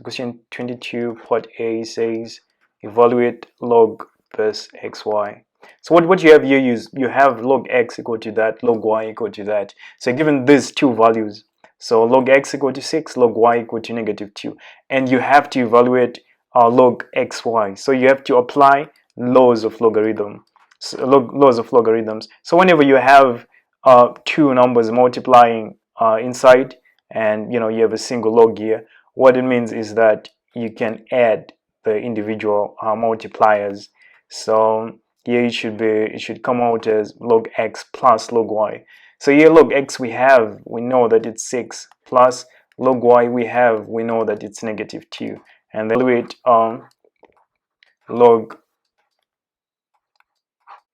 So question 22 part A says evaluate log base xy. So what you have here is you have log x equal to that, log y equal to that. So given these two values, so log x equal to 6, log y equal to -2, and you have to evaluate log xy. So you have to apply laws of logarithm, laws of logarithms. So whenever you have two numbers multiplying inside, and you have a single log here, what it means is that you can add the individual multipliers. So here it should come out as log x plus log y. So here log x we know that it's 6, plus log y we know that it's -2, and then evaluate log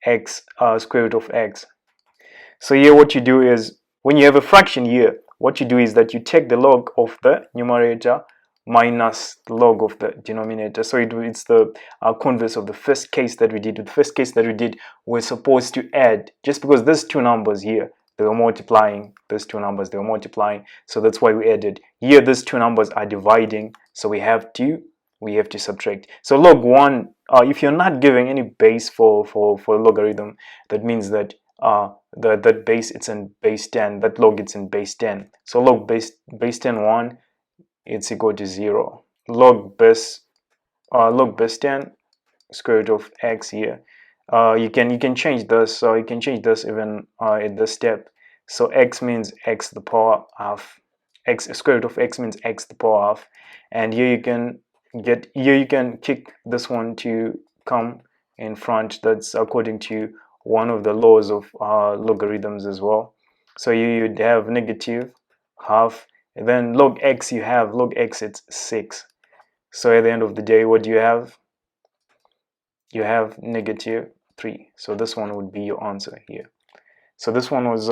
x square root of x. So here what you do is, when you have a fraction here, what you do is that you take the log of the numerator minus the log of the denominator. So it's the converse of the first case that we did. With the first case that we did, we're supposed to add, just because there's two numbers here, they were multiplying, those two numbers, they were multiplying, so that's why we added. Here these two numbers are dividing, so we have to subtract. So log 1, if you're not giving any base for logarithm, that means that that base it's in base 10, that log it's in base 10. So log base 10 1, it's equal to 0. Log base 10 square root of x here. You can change this, so you can change this even at this step. So x means x to the power half. X square root of x means x to the power half, and here you can kick this one to come in front. That's according to one of the laws of logarithms as well. So you'd have negative half, and then log x, log x, it's 6. So at the end of the day, what do you have? You have -3. So this one would be your answer here. So this one was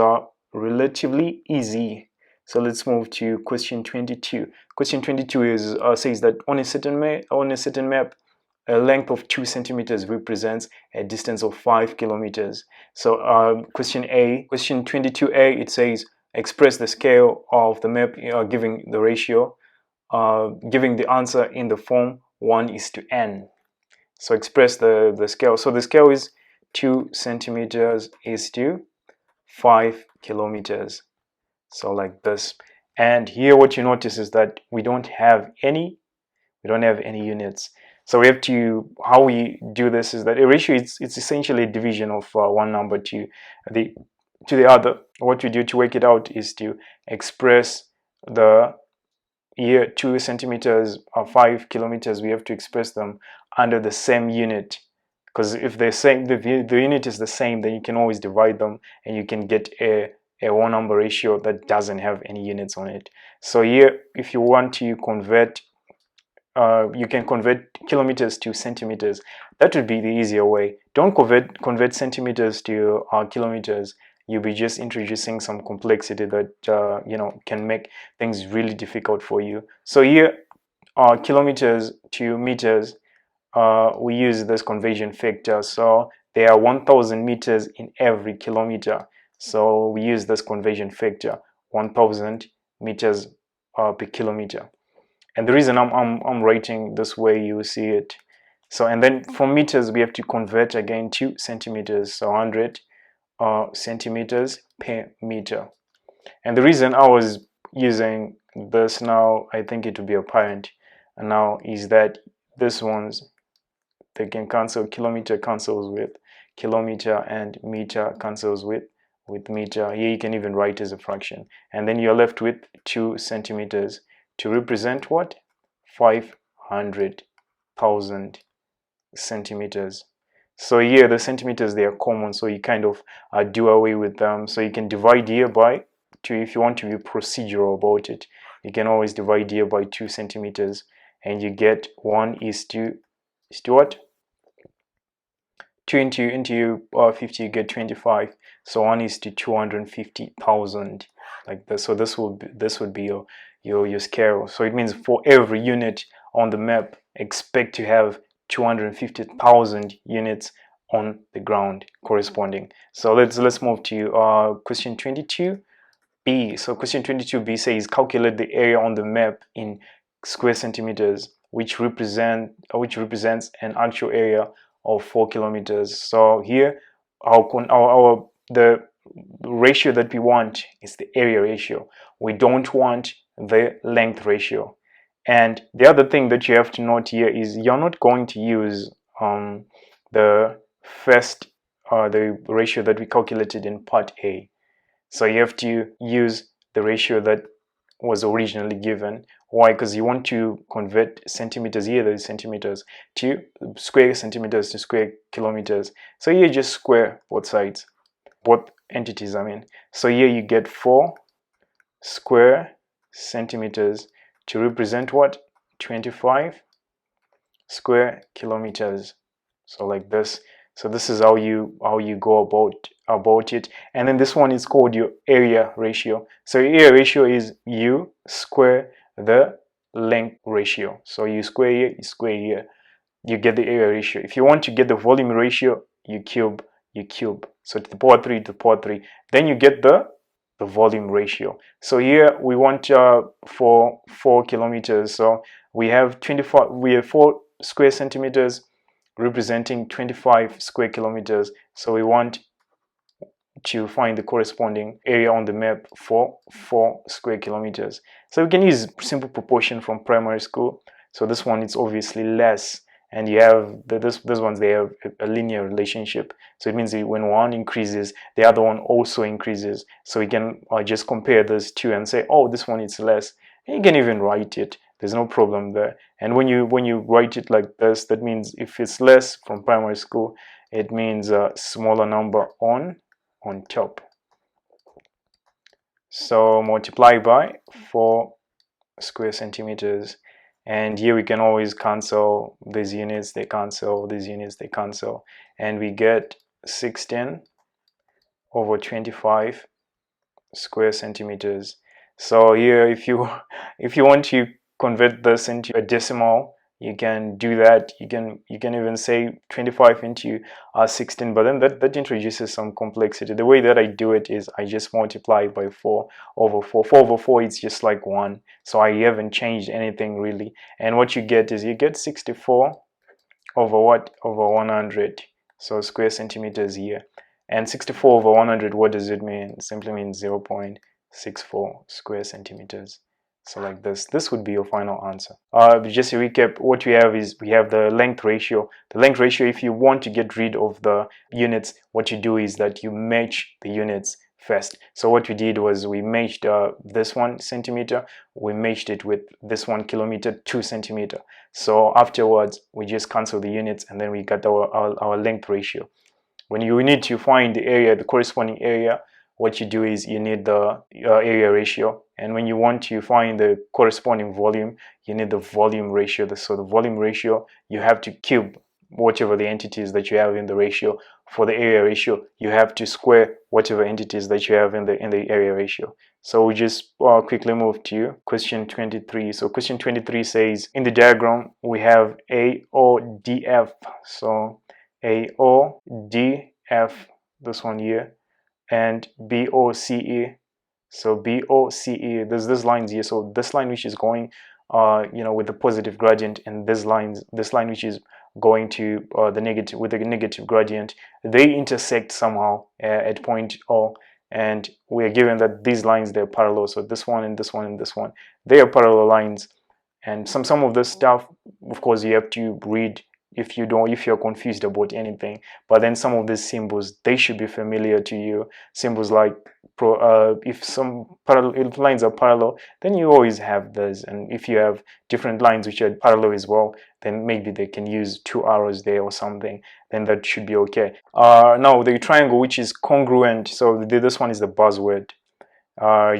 relatively easy. So let's move to question 22. Question 22 is says that on a certain map, a length of 2 centimeters represents a distance of 5 kilometers. So question 22a, it says express the scale of the map giving the ratio, giving the answer in the form 1:n. So express the scale. So the scale is 2 centimeters is to 5 kilometers. So like this. And here what you notice is that we don't have any units. So we have to, how we do this is that a ratio, it's essentially a division of one number to the other. What we do to work it out is to express the here 2 centimeters or 5 kilometers, we have to express them under the same unit, because if they're same, the unit is the same, then you can always divide them and you can get a one number ratio that doesn't have any units on it. So here, if you want to convert, you can convert kilometers to centimeters. That would be the easier way. Don't convert centimeters to kilometers. You'll be just introducing some complexity that can make things really difficult for you. So here, kilometers to meters, we use this conversion factor. So there are 1,000 meters in every kilometer. So we use this conversion factor, 1,000 meters per kilometer. And the reason I'm writing this way, you will see it. So, and then for meters, we have to convert again to centimeters. So 100 centimeters per meter. And the reason I was using this now, I think it will be apparent now, is that this ones, they can cancel. Kilometer cancels with kilometer, and meter cancels with meter. Here you can even write as a fraction, and then you're left with 2 centimeters to represent what? 500,000 centimeters. So here the centimeters, they are common, so you kind of do away with them. So you can divide here by 2. If you want to be procedural about it, you can always divide here by 2 centimeters, and you get 1 is to what? 2 into 50, you get 25. So 1 is to 250,000, like this. So this would be your scale. So it means for every unit on the map, expect to have 250,000 units on the ground corresponding. So let's move to question 22b. So question 22b says calculate the area on the map in square centimeters, which represents an actual area of 4 kilometers. So here the ratio that we want is the area ratio. We don't want the length ratio. And the other thing that you have to note here is you're not going to use the ratio that we calculated in part A. So you have to use the ratio that was originally given. Why? Because you want to convert centimeters, here the centimeters, to square centimeters to square kilometers. So here just square both sides, both entities, I mean. So here you get 4 square centimeters to represent what? 25 square kilometers. So like this. So this is how you go about it. And then this one is called your area ratio. So your area ratio is you square the length ratio. So you square here, you square here, you get the area ratio. If you want to get the volume ratio, you cube. So to the power 3 to the power 3. Then you get the volume ratio. So here we want for 4 kilometers. So we have 4 square centimeters representing 25 square kilometers. So we want to find the corresponding area on the map for 4 square kilometers. So we can use simple proportion from primary school. So this one is obviously less, and you have this ones, they have a linear relationship. So it means that when one increases, the other one also increases. So we can just compare those two and say, oh, this one is less. And you can even write it. There's no problem there. And when you write it like this, that means if it's less from primary school, it means a smaller number on top. So multiply by 4 square centimeters. And here we can always cancel these units, they cancel, these units, they cancel. And we get 16 over 25 square centimeters. So here, if you want to convert this into a decimal, you can do that. You can even say 25 into 16, but then that introduces some complexity. The way that I do it is I just multiply by 4 over 4. 4 over 4 is just like 1, so I haven't changed anything really. And what you get is you get 64 over what? Over 100. So square centimeters here. And 64 over 100, what does it mean? It simply means 0.64 square centimeters. So like this would be your final answer. Just to recap, what we have is we have the length ratio. The length ratio, if you want to get rid of the units, what you do is that you match the units first. So what we did was we matched this 1 centimeter, we matched it with this 1 kilometer, 2 centimeter. So afterwards, we just cancel the units and then we got our length ratio. When you need to find the area, the corresponding area, what you do is you need the area ratio. And when you want to find the corresponding volume, you need the volume ratio. So the volume ratio, you have to cube whatever the entities that you have in the ratio. For the area ratio, you have to square whatever entities that you have in the area ratio. So we just quickly move to question 23. So question 23 says, in the diagram, we have AODF. So AODF, this one here, and BOCE. So BOCE, there's this lines here. So this line which is going with the positive gradient, and this line which is going to the negative with the negative gradient, they intersect somehow at point O, and we are given that these lines, they're parallel. So this one and this one and this one, they are parallel lines. And some of this stuff, of course, you have to read if you're confused about anything. But then some of these symbols, they should be familiar to you. Symbols like if lines are parallel, then you always have those. And if you have different lines which are parallel as well, then maybe they can use 2 arrows there or something. Then that should be okay. Now the triangle which is congruent. So this one is the buzzword.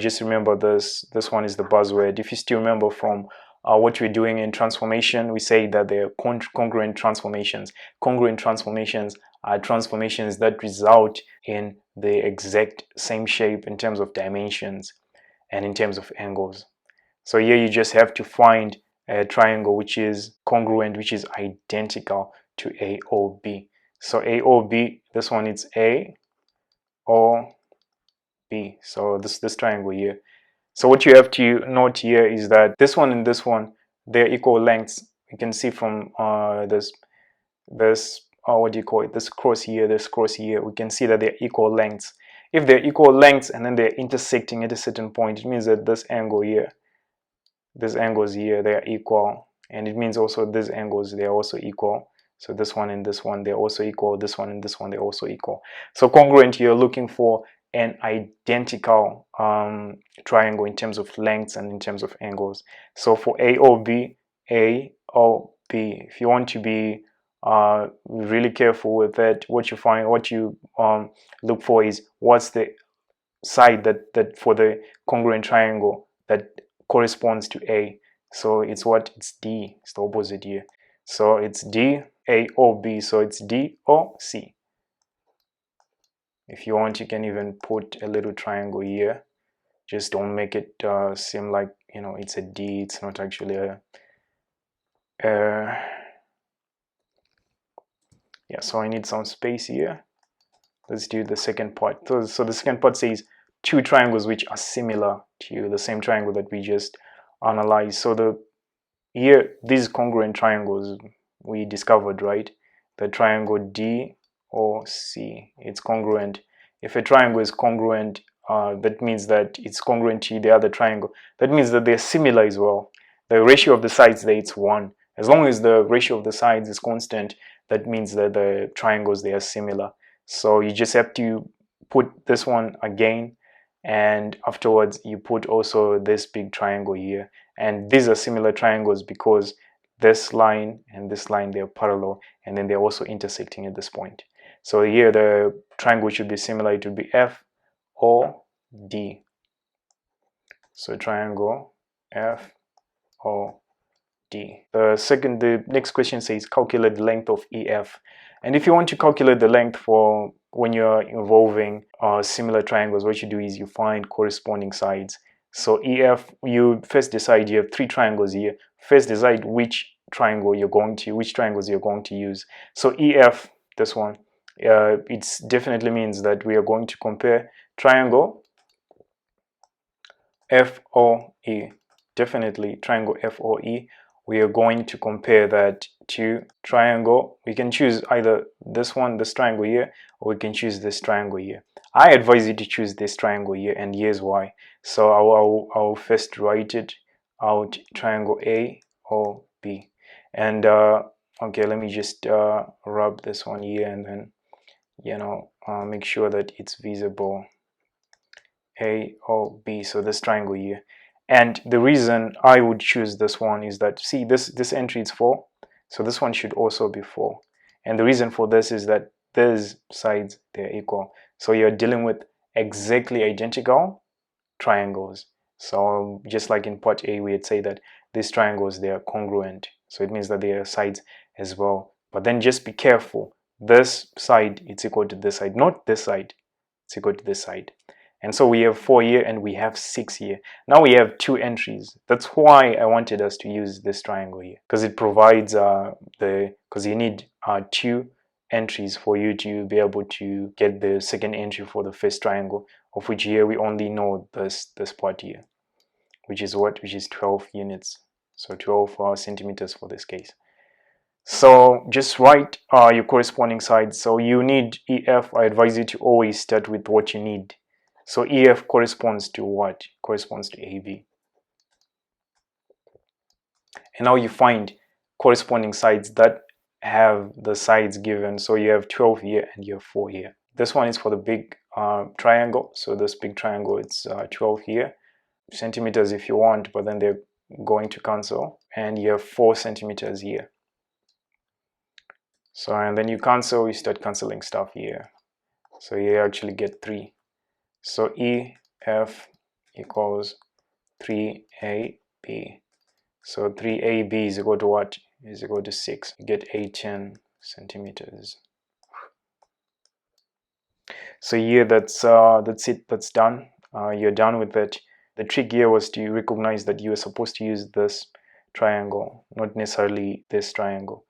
Just remember this one is the buzzword. If you still remember from what we're doing in transformation, we say that they're congruent transformations. Congruent transformations are transformations that result in the exact same shape in terms of dimensions and in terms of angles. So here you just have to find a triangle which is congruent, which is identical to AOB. So AOB, this one is AOB. So this triangle here. So what you have to note here is that this one and this one, they're equal lengths. You can see from this what do you call it, this cross here, we can see that they're equal lengths. If they're equal lengths and then they're intersecting at a certain point, it means that this angle here, these angles here, they are equal, and it means also these angles, they are also equal. So this one and this one, they're also equal. This one and this one, they're also equal. So congruent, you're looking for an identical triangle in terms of lengths and in terms of angles. So for A or B, if you want to be really careful with that, what you look for is what's the side that for the congruent triangle that corresponds to A. So it's D. It's the opposite here. So it's D, A or B. So it's D or C. If you want, you can even put a little triangle here. Just don't make it seem like, you know, it's a D. It's not actually a yeah, so I need some space here. Let's do the second part. So the second part says two triangles which are similar to the same triangle that we just analyzed. So these congruent triangles we discovered, right? The triangle D or C, it's congruent. If a triangle is congruent, that means that it's congruent to the other triangle. That means that they're similar as well. The ratio of the sides there, it's 1. As long as the ratio of the sides is constant, that means that the triangles, they are similar. So you just have to put this one again, and afterwards you put also this big triangle here. And these are similar triangles because this line and this line, they're parallel, and then they're also intersecting at this point. So here the triangle should be similar. It would be F or D. So triangle F or D. The next question says calculate the length of EF. And if you want to calculate the length for when you're involving similar triangles, what you do is you find corresponding sides. So EF, you first decide, you have 3 triangles here. First decide which triangles you're going to use. So EF, this one, it definitely means that we are going to compare triangle FOE. Definitely triangle FOE. We are going to compare that to triangle. We can choose either this triangle here, or we can choose this triangle here. I advise you to choose this triangle here, and here's why. So I'll first write it out, triangle A or B. And okay, let me just rub this one here, and then, you know, make sure that it's visible. A or B, so this triangle here. And the reason I would choose this one is that, see, this entry is 4, so this one should also be 4. And the reason for this is that these sides, they're equal. So you're dealing with exactly identical triangles. So just like in part A, we'd say that these triangles, they are congruent. So it means that they are sides as well. But then just be careful. This side, it's equal to this side, not this side. It's equal to this side. And so we have 4 here and we have 6 here. Now we have 2 entries. That's why I wanted us to use this triangle here, because it provides because you need 2 entries for you to be able to get the second entry for the first triangle, of which here we only know this part here, which is 12 units. So 12 centimeters for this case. So just write your corresponding sides. So you need EF. I advise you to always start with what you need. So EF corresponds to what? Corresponds to AB. And now you find corresponding sides that have the sides given. So you have 12 here and you have 4 here. This one is for the big triangle. So this big triangle, it's 12 here. Centimeters if you want, but then they're going to cancel. And you have 4 centimeters here. So, and then you cancel, you start canceling stuff here. So you actually get 3. So EF equals 3AB. So 3AB is equal to what? Is equal to 6. You get 10 centimeters. So here that's it. That's done. You're done with it. The trick here was to recognize that you were supposed to use this triangle, not necessarily this triangle.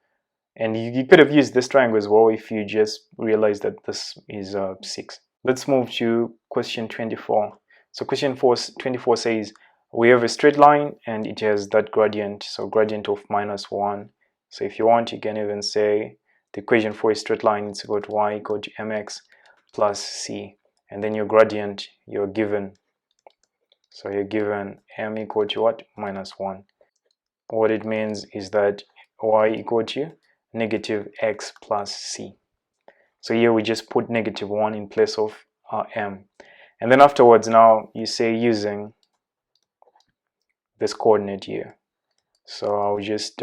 And you could have used this triangle as well if you just realized that this is 6. Let's move to question 24. So question 24 says, we have a straight line and it has that gradient, so gradient of -1. So if you want, you can even say the equation for a straight line is equal to y equal to mx plus c, and then your gradient you're given, so you're given m equal to what? -1. What it means is that y equal to negative x plus c. So here we just put -1 in place of m, and then afterwards now you say using this coordinate here. So I'll just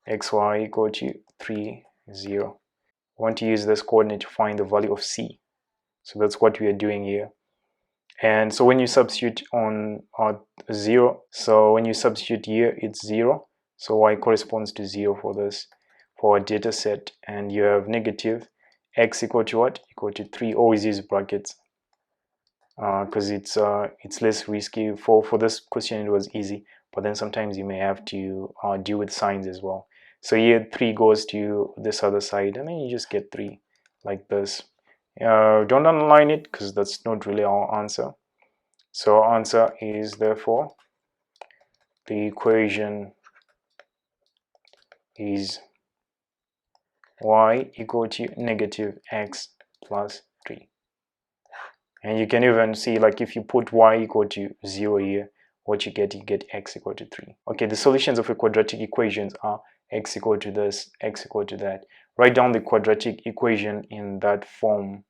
xy equal to 3, 0. I want to use this coordinate to find the value of c. So that's what we are doing here. And so when you substitute on 0, so when you substitute here, it's 0. So y corresponds to 0 for this, for our data set. And you have negative x equal to what? Equal to 3. Always use brackets because it's less risky. For this question, it was easy. But then sometimes you may have to deal with signs as well. So here 3 goes to this other side, and then you just get 3 like this. Don't underline it because that's not really our answer. So our answer is therefore the equation is y equal to negative x plus 3. And you can even see, like, if you put y equal to 0 here, what you get x equal to 3. Okay, the solutions of a quadratic equations are x equal to this, x equal to that. Write down the quadratic equation in that form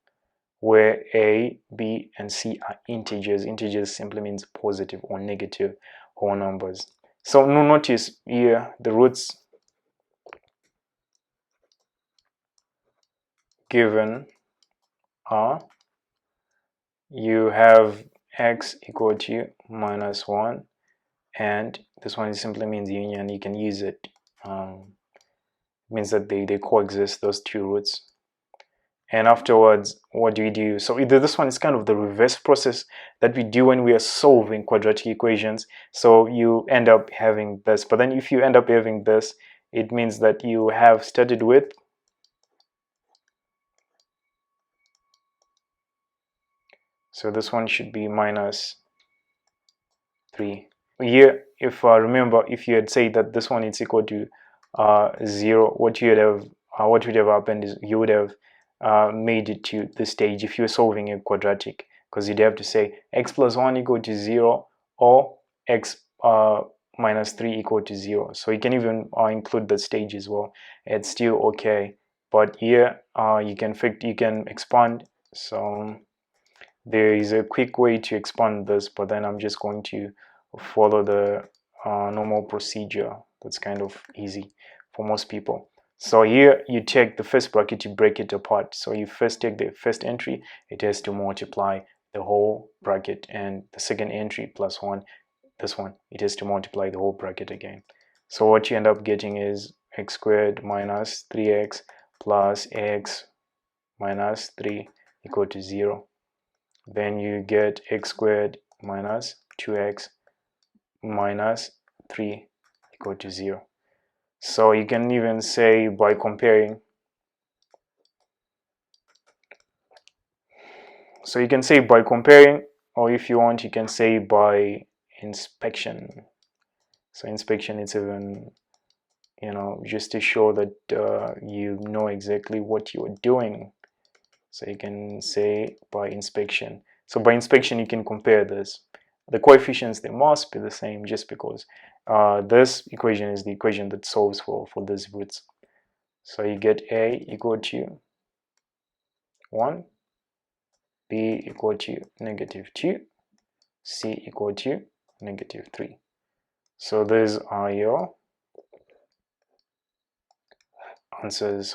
where a, b, and c are integers. Integers simply means positive or negative whole numbers. So notice here the roots given are, you have x equal to -1, and this one simply means union. You can use it. Means that they coexist, those two roots. And afterwards, what do we do? So either this one is kind of the reverse process that we do when we are solving quadratic equations. So you end up having this, but then if you end up having this, it means that you have started with so this one should be -3. Here, if remember, if you had said that this one is equal to 0, what would have happened is you would have made it to this stage if you were solving a quadratic, because you'd have to say x plus 1 equal to 0 or x minus 3 equal to 0. So you can even include the stage as well. It's still okay, but here you can expand. So there is a quick way to expand this, but then I'm just going to follow the normal procedure. That's kind of easy for most people. So here you take the first bracket, you break it apart. So you first take the first entry, it has to multiply the whole bracket, and the second entry plus 1, this one, it has to multiply the whole bracket again. So what you end up getting is x squared minus 3x plus x minus 3 equal to 0. Then you get x squared minus 2x minus 3 equal to 0. So you can even say by comparing. So you can say by comparing, or if you want, you can say by inspection. So inspection is even, just to show that you know exactly what you are doing. So you can say by inspection. So by inspection, you can compare this. The coefficients, they must be the same, just because this equation is the equation that solves for these roots. So you get a equal to 1, b equal to -2, c equal to -3. So these are your answers.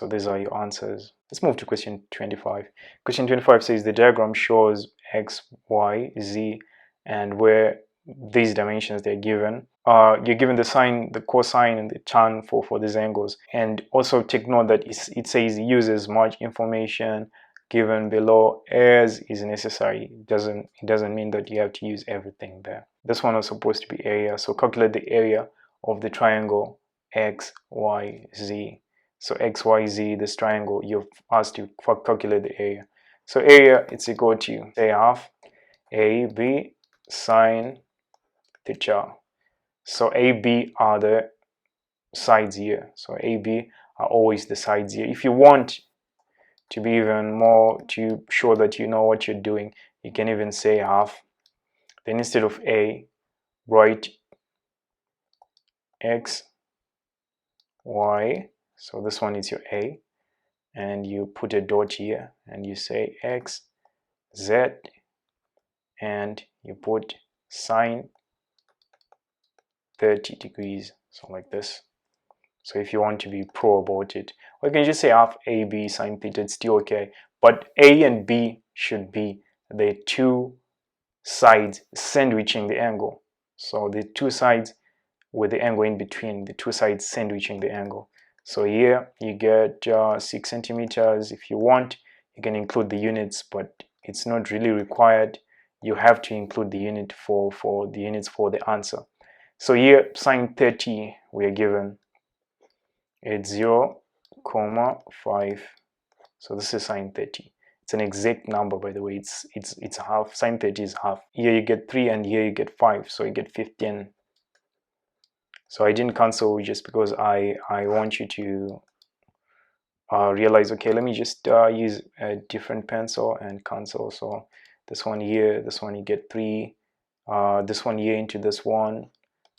Let's move to question 25. Question 25 says the diagram shows x, y, z, and where these dimensions they're given. You're given the sine, the cosine, and the tan for these angles. And also take note that it says use as much information given below as is necessary. It doesn't mean that you have to use everything there. This one is supposed to be area, so calculate the area of the triangle x, y, z. So x, y, z, this triangle, you've asked to calculate the area. So area, it's equal to say half a, b, sine theta. So AB are the sides here. So AB are always the sides here. If you want to be even more, to show that you know what you're doing, you can even say half. Then instead of A, write X, Y. So this one is your A. And you put a dot here and you say X, Z, and you put sine 30 degrees. So like this. So if you want to be pro about it, or you can just say half AB sine theta, it's still okay. But A and B should be the two sides sandwiching the angle. So the two sides with the angle in between, the two sides sandwiching the angle. So here you get 6 centimeters. If you want, you can include the units, but it's not really required. You have to include the unit for the units for the answer. So here sine 30 we are given, it's 0,5. So this is sine 30. It's an exact number, by the way. It's half. Sine 30 is half. Here you get 3 and here you get 5, so you get 15. So I didn't cancel just because I want you to realize, okay, let me just use a different pencil and cancel. So this one here, this one you get 3, this one here into this one,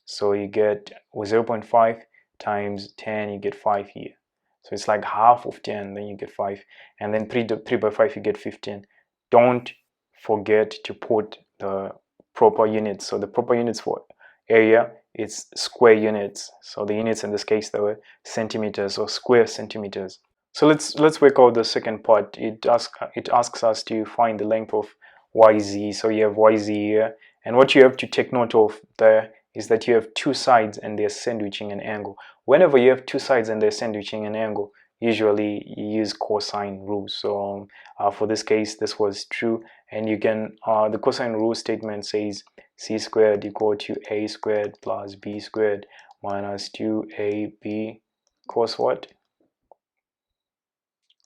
so you get with 0.5 times 10, you get 5 here. So it's like half of 10, then you get 5, and then 3 by 5 you get 15. Don't forget to put the proper units. So the proper units for area, it's square units. So the units in this case, they were centimeters or square centimeters. So let's work out the second part. It asks us to find the length of YZ. So you have YZ here, and what you have to take note of there is that you have two sides and they're sandwiching an angle. Whenever you have two sides and they're sandwiching an angle, usually you use cosine rule. So for this case, this was true, and you can the cosine rule statement says c squared equal to a squared plus b squared minus 2ab cos what?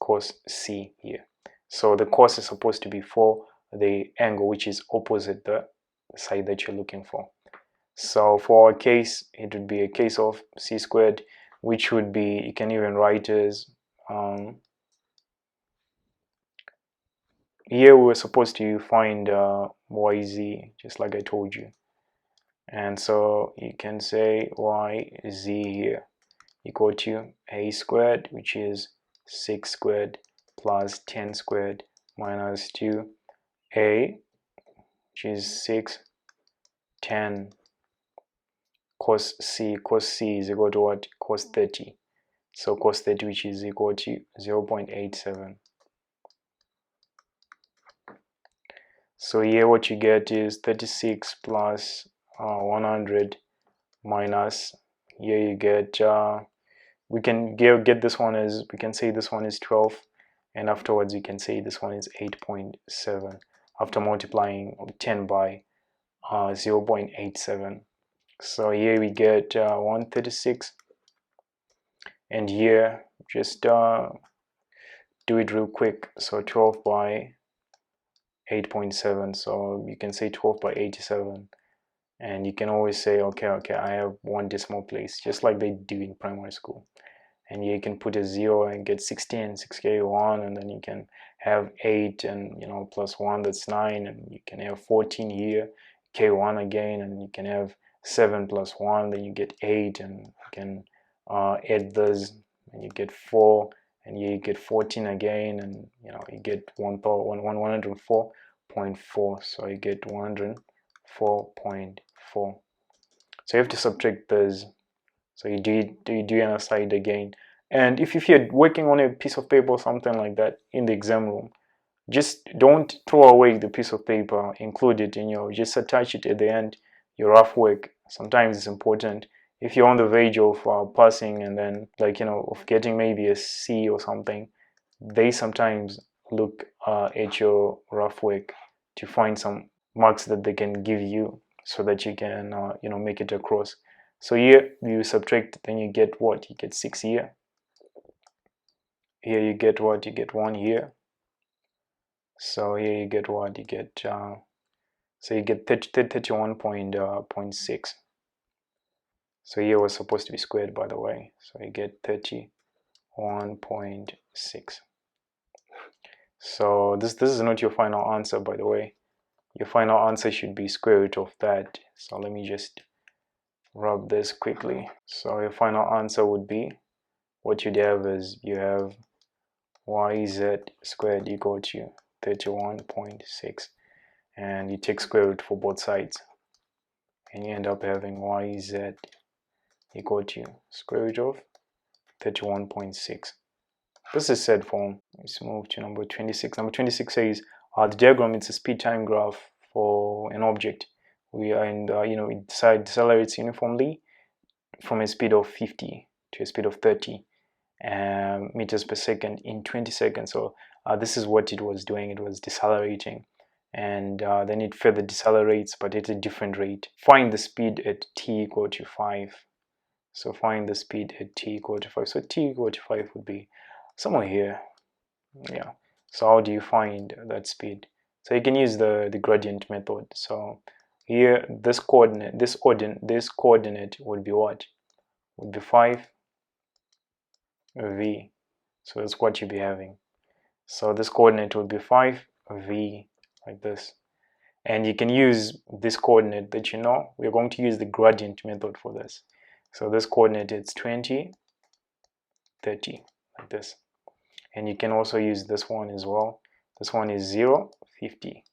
Cos c here. So the cos is supposed to be for the angle which is opposite the side that you're looking for. So for our case, it would be a case of c squared, which would be, you can even write as here we were supposed to find yz, just like I told you, and so you can say yz here equal to a squared, which is 6 squared plus 10 squared minus 2a, which is 6, 10 cos c is equal to what? Cos 30. So cos 30, which is equal to 0.87. So here what you get is 36 plus 100 minus, here you get, we can get this one as, we can say this one is 12, and afterwards we can say this one is 8.7 after multiplying 10 by 0.87. So here we get 136, and here just do it real quick. So 12 by 8.7, so you can say 12 by 87, and you can always say okay, I have one decimal place, just like they do in primary school. And here you can put a 0 and get 16, 6k1, and then you can have 8 and plus 1, that's 9, and you can have 14 here, k1 again, and you can have 7 plus 1, then you get 8, and you can add this and you get 4, and here you get 14 again, and you get 104.4, so you get 104.4. so you have to subtract this. So you do another side again, and if you're working on a piece of paper or something like that in the exam room, just don't throw away the piece of paper, include it in just attach it at the end, your rough work. Sometimes it's important if you're on the verge of passing and then of getting maybe a C or something. They sometimes look at your rough work to find some marks that they can give you so that you can make it across. So here you subtract, then you get what? You get 6 here. Here you get what? You get 1 here. So here you get what? You get So you get 31.6. So here was supposed to be squared, by the way. So you get 31.6. So this is not your final answer, by the way. Your final answer should be square root of that. So let me just rub this quickly. So your final answer would be, what you'd have is you have yz squared equal to 31.6, and you take square root for both sides, and you end up having yz equal to square root of 31.6. This is set form. Let's move to number 26. Number 26 says the diagram is a speed time graph for an object. We are in it decelerates uniformly from a speed of 50 to a speed of 30 meters per second in 20 seconds. So this is what it was doing. It was decelerating, and then it further decelerates, but at a different rate. Find the speed at t equal to 5. So find the speed at t equal to 5. So t equal to 5 would be somewhere here. Yeah. So how do you find that speed? So you can use the gradient method. So here, this coordinate would be what? Would be 5v. So that's what you'll be having. So this coordinate would be 5v, like this. And you can use this coordinate that you know. We're going to use the gradient method for this. So this coordinate is 20, 30, like this. And you can also use this one as well. This one is 0, 50.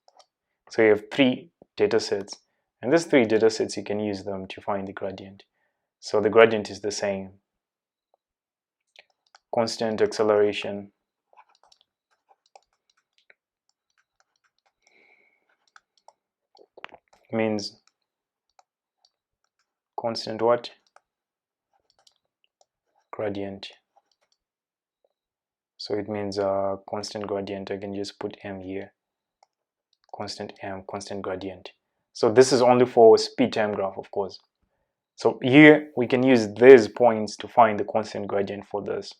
So you have 3 data sets. And these 3 data sets, you can use them to find the gradient. So the gradient is the same. Constant acceleration means constant what? Gradient. So it means constant gradient. I can just put m here. Constant m, constant gradient. So this is only for speed time graph, of course. So here we can use these points to find the constant gradient for this.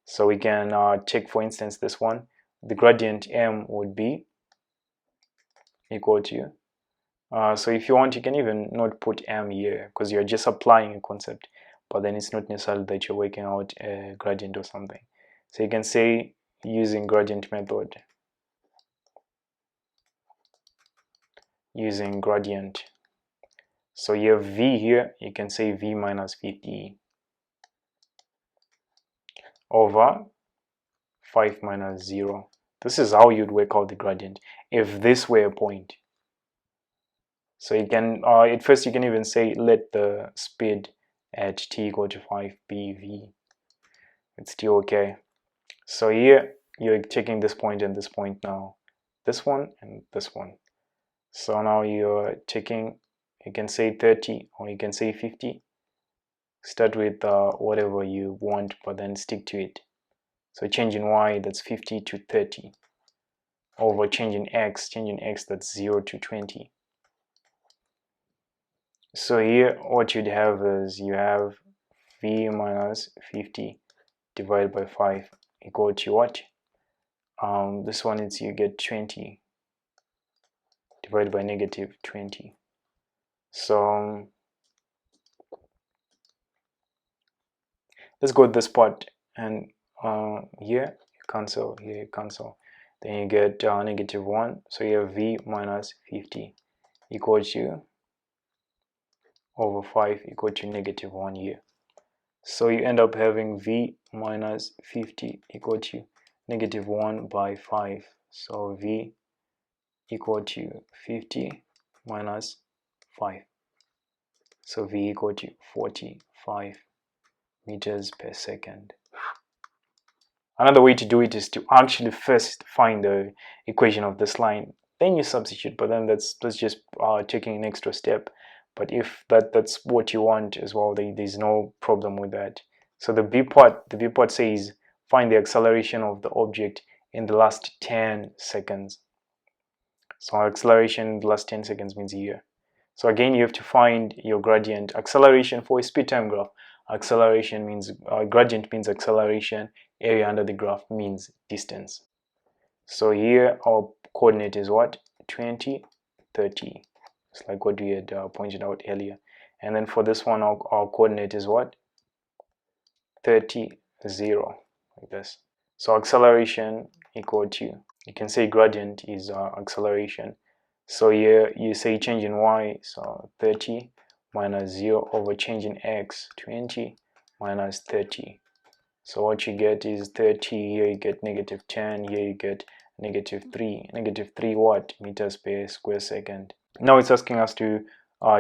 So we can take, for instance, this one. The gradient m would be equal to, so if you want, you can even not put m here, because you're just applying a concept, but then it's not necessarily that you're working out a gradient or something. So you can say, using gradient method, using gradient. So you have v here, you can say v minus 50 over 5 minus 0. This is how you'd work out the gradient if this were a point. So you can, at first you can even say, let the speed at t equal to 5 be v. It's still okay. So here you're taking this point and this point now. This one and this one. So now you're taking, you can say 30 or you can say 50. Start with whatever you want, but then stick to it. So changing y, that's 50 to 30. Over changing x, that's 0 to 20. So here what you'd have is, you have v minus 50 divided by 5 equal to what? This one is, you get 20 divided by negative 20. So let's go to this part, and here you cancel, here you cancel. Then you get negative 1. So you have v minus 50 equal to over 5 equal to negative 1 here. So you end up having v minus 50 equal to negative 1 by 5. So v equal to 50 minus 5. So v equal to 45 meters per second. Another way to do it is to actually first find the equation of this line, then you substitute, but then that's just taking an extra step. But if that's what you want as well, there's no problem with that. So the B part says find the acceleration of the object in the last 10 seconds. So acceleration in the last 10 seconds means here. So again, you have to find your gradient. Acceleration for a speed time graph, acceleration means gradient means acceleration, area under the graph means distance. So here our coordinate is what? 20, 30. It's like what we had pointed out earlier. And then for this one, our coordinate is what? 30, 0, like this. So acceleration equal to, you can say gradient is acceleration. So here you say change in y, so 30 minus 0 over change in x, 20 minus 30. So what you get is 30, here you get negative 10, here you get negative 3. Negative 3 what? Meters per square second. Now it's asking us to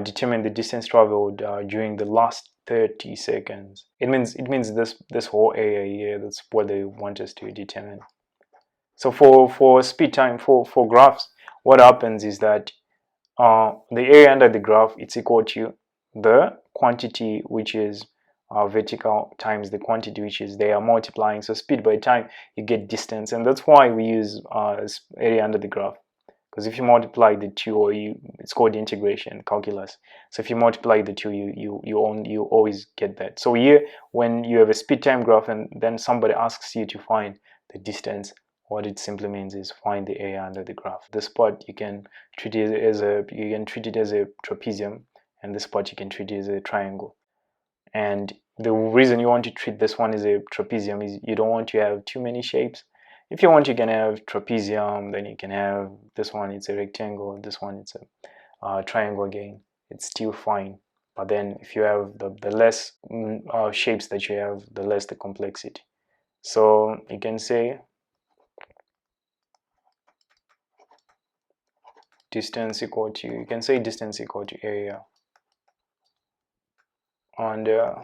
determine the distance traveled during the last 30 seconds. It means this whole area here, that's what they want us to determine. So for speed time, for graphs, what happens is that the area under the graph, it's equal to the quantity which is vertical times the quantity which is there, multiplying. So speed by time, you get distance, and that's why we use area under the graph. Because if you multiply the two, or it's called integration calculus. So if you multiply the two, you always get that. So here, when you have a speed time graph and then somebody asks you to find the distance, what it simply means is find the area under the graph. This part you can treat it as a trapezium, and this part you can treat it as a triangle. And the reason you want to treat this one as a trapezium is you don't want to have too many shapes. If you want, you can have trapezium, then you can have this one, it's a rectangle, this one, it's a triangle again. It's still fine. But then if you have the less shapes that you have, the less the complexity. So you can say distance equal to, you can say distance equal to area on the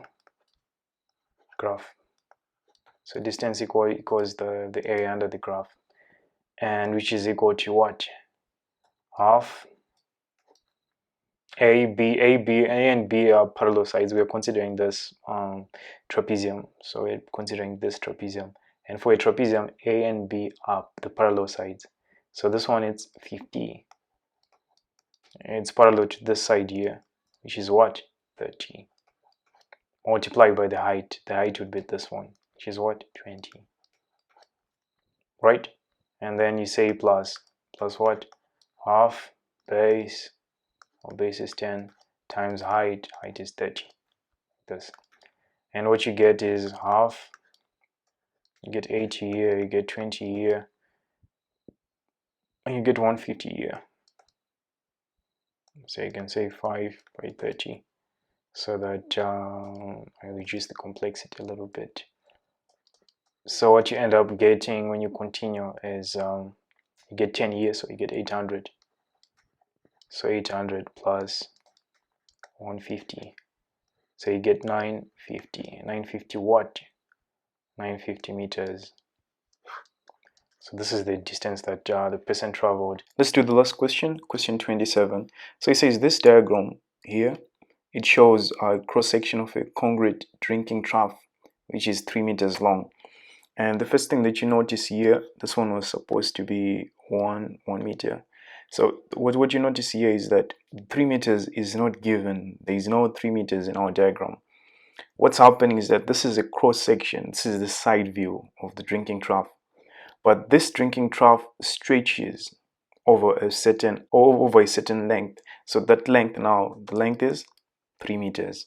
graph. So distance equals the area under the graph, and which is equal to what? Half A and B are parallel sides. We are considering this trapezium, so we're considering this trapezium. And for a trapezium, A and B are the parallel sides. So this one is 50. It's parallel to this side here, which is what? 30. Multiplied by the height. The height would be this one, which is what? 20. Right? And then you say plus what? Half base, or base is 10, times height is 30. This. And what you get is half, you get 80 here, you get 20 here, and you get 150 here. So you can say 5 by 30, so that I reduce the complexity a little bit. So what you end up getting when you continue is you get 10 here, so you get 800. So 800 plus 150, so you get 950. 950 what? 950 meters. So this is the distance that the person traveled. Let's do the last question, question 27. So it says this diagram here, it shows a cross-section of a congruent drinking trough, which is 3 meters long. And the first thing that you notice here, this one was supposed to be 1 meter. So what you notice here is that 3 meters is not given. There is no 3 meters in our diagram. What's happening is that this is a cross-section. This is the side view of the drinking trough. But this drinking trough stretches over a certain length. So that length now, the length is 3 meters.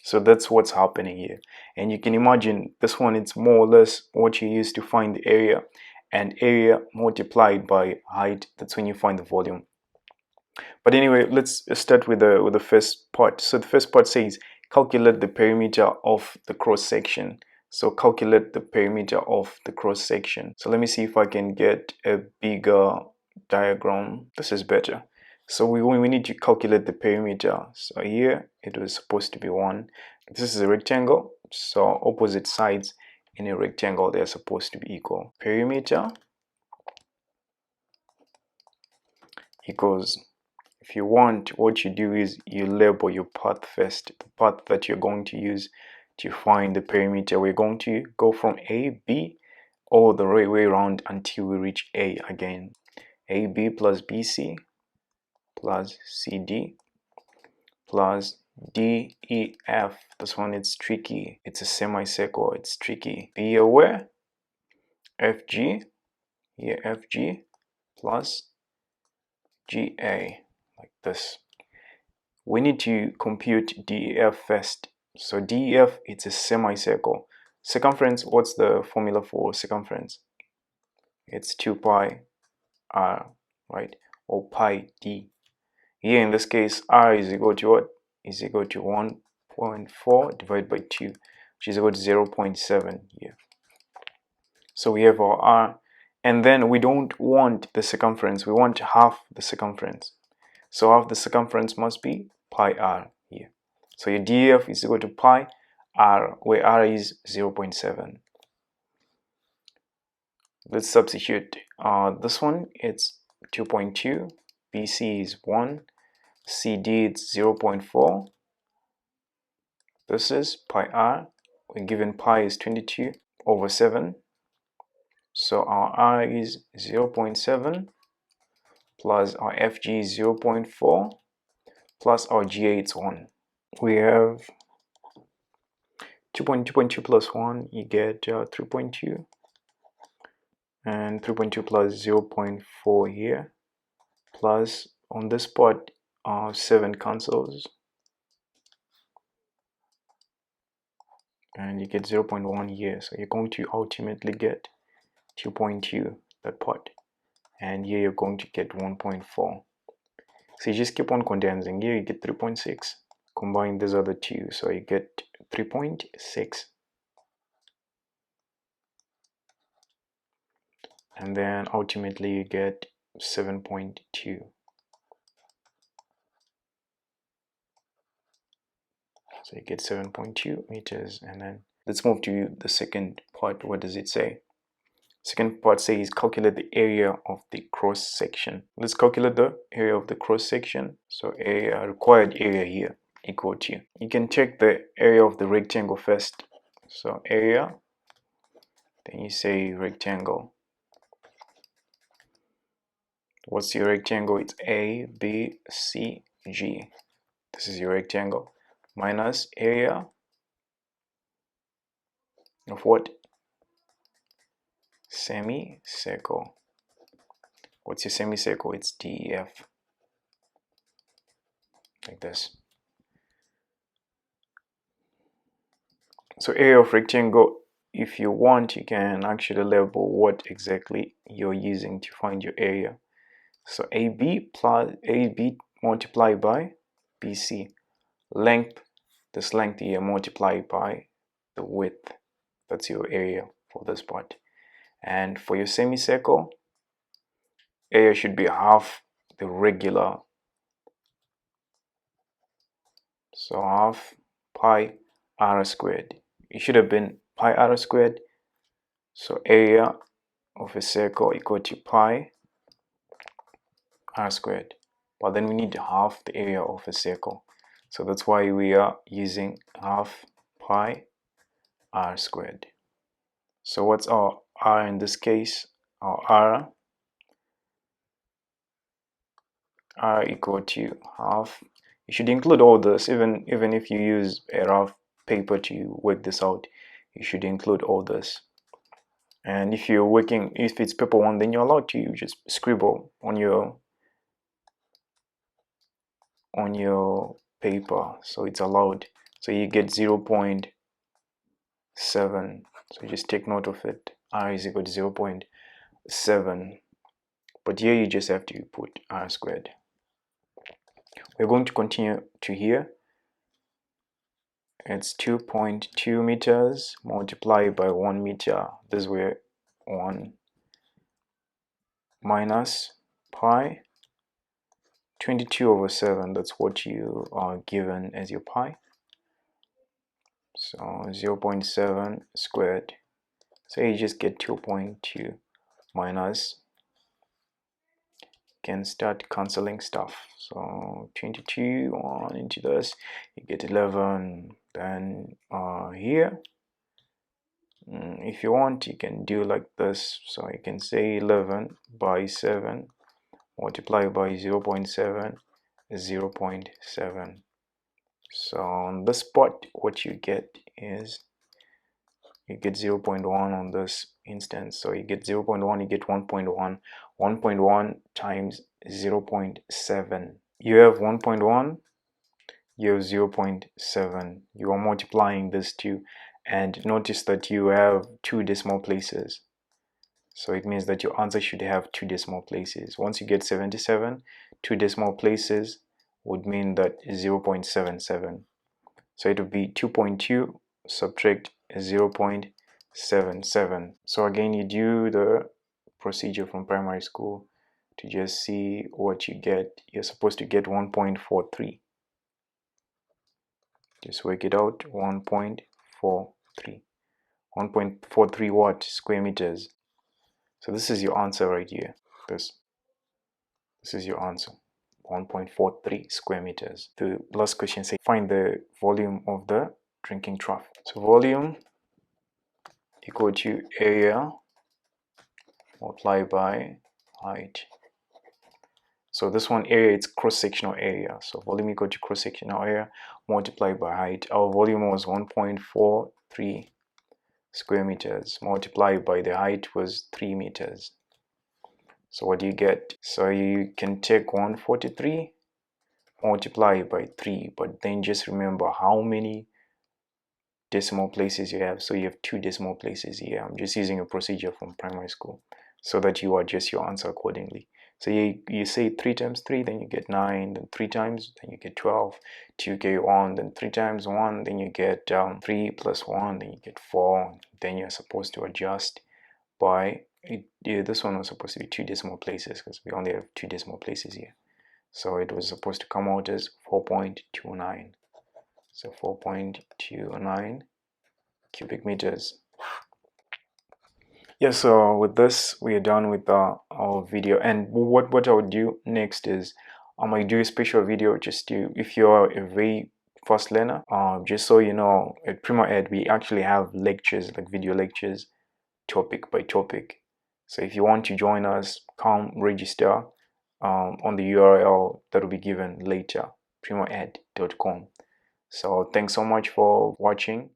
So that's what's happening here. And you can imagine this one, it's more or less what you use to find the area, and area multiplied by height, that's when you find the volume. But anyway, let's start with the first part. So the first part says calculate the perimeter of the cross section. So calculate the perimeter of the cross section. So let me see if I can get a bigger diagram. This is better. So we need to calculate the perimeter. So here it was supposed to be 1. This is a rectangle. So opposite sides in a rectangle, they're supposed to be equal. Perimeter equals, if you want, what you do is you label your path first, the path that you're going to use to find the perimeter. We're going to go from A, B, all the way around until we reach A again. AB plus BC plus CD plus DEF. This one, it's tricky. It's a semicircle. It's tricky. Be aware. FG, here FG plus GA, like this. we need to compute DEF first. So DEF, it's a semicircle. Circumference, what's the formula for circumference? It's 2 pi r, right? Or pi d. Here in this case, r is equal to what? Is equal to 1.4 divided by 2, which is equal to 0.7 here. So we have our r, and then we don't want the circumference, we want half the circumference. So half the circumference must be pi r here. So your DEF is equal to pi r, where r is 0.7. Let's substitute. This one, it's 2.2, BC is 1, CD it's 0.4. This is pi r. We're given pi is 22 over 7. So our r is 0.7 plus our FG is 0.4 plus our GA it's 1. We have 2.2 plus 1, you get 3.2, and 3.2 plus 0.4 here, plus on this part 7 cancels, and you get 0.1 here. So you're going to ultimately get 2.2, that part, and here you're going to get 1.4. So you just keep on condensing. Here you get 3.6. Combine these other two, so you get 3.6. And then ultimately you get 7.2. So you get 7.2 meters. And then let's move to the second part. What does it say? Second part says calculate the area of the cross section. Let's calculate the area of the cross section. So area, required area here, equal to, you can check the area of the rectangle first. So area, then you say rectangle. What's your rectangle? It's A, B, C, G. This is your rectangle. Minus area of what? Semicircle. What's your semicircle? It's DEF. Like this. So area of rectangle, if you want, you can actually label what exactly you're using to find your area. So AB plus AB multiplied by BC. Length, this length here multiplied by the width. That's your area for this part. And for your semicircle, area should be half the regular. So half pi r squared. It should have been pi r squared. So area of a circle equal to pi r squared. But then we need half the area of a circle. So that's why we are using half pi r squared. So what's our r in this case? Our r equal to half. You should include all this, even if you use a rough paper to work this out, you should include all this. And if you're working, if it's paper 1, then you're allowed to just scribble on your paper, so it's allowed. So you get 0.7. So just take note of it. R is equal to 0.7. But here you just have to put r squared. We're going to continue to here. It's 2.2 meters multiplied by 1 meter. This way 1 minus pi 22 over 7. That's what you are given as your pi. So 0.7 squared. So you just get 2.2 minus, can start cancelling stuff. So 22 on into this, you get 11. Then here, if you want, you can do like this. So you can say 11 by 7 multiplied by 0.7 is 0.7. So on this part, what you get is you get 0.1 on this instance. So you get 0.1, you get 1.1. 1.1 times 0.7. You have 1.1 you have 0.7. You are multiplying this two, and notice that you have 2 decimal places. So it means that your answer should have 2 decimal places. Once you get 77, 2 decimal places would mean that 0.77. So it would be 2.2 subtract 0.77. So again, you do the procedure from primary school to just see what you get. You're supposed to get 1.43. Just work it out. 1.43. 1.43 what? Square meters. So this is your answer right here. This is your answer. 1.43 square meters. The last question says find the volume of the drinking trough. So volume equal to area multiplied by height. So this one, area, it's cross-sectional area. So volume equal to cross-sectional area multiplied by height. Our volume was 1.43 square meters multiplied by the height was 3 meters. So what do you get? So you can take 143 multiply by 3, but then just remember how many decimal places you have. So you have 2 decimal places here. I'm just using a procedure from primary school so that you adjust your answer accordingly. So you say 3 times 3, then you get 9, then 3 times, then you get 12, 2 get 1, then 3 times 1, then you get 3 plus 1, then you get 4, then you're supposed to adjust by, this one was supposed to be 2 decimal places because we only have 2 decimal places here. So it was supposed to come out as 4.29. So 4.29 cubic meters. Yeah, so with this, we are done with our video. And what I would do next is I might do a special video just to, if you're a very fast learner, just so you know, at primaEd, we actually have lectures, like video lectures, topic by topic. So if you want to join us, come register on the URL that will be given later, primaEd.com. So thanks so much for watching.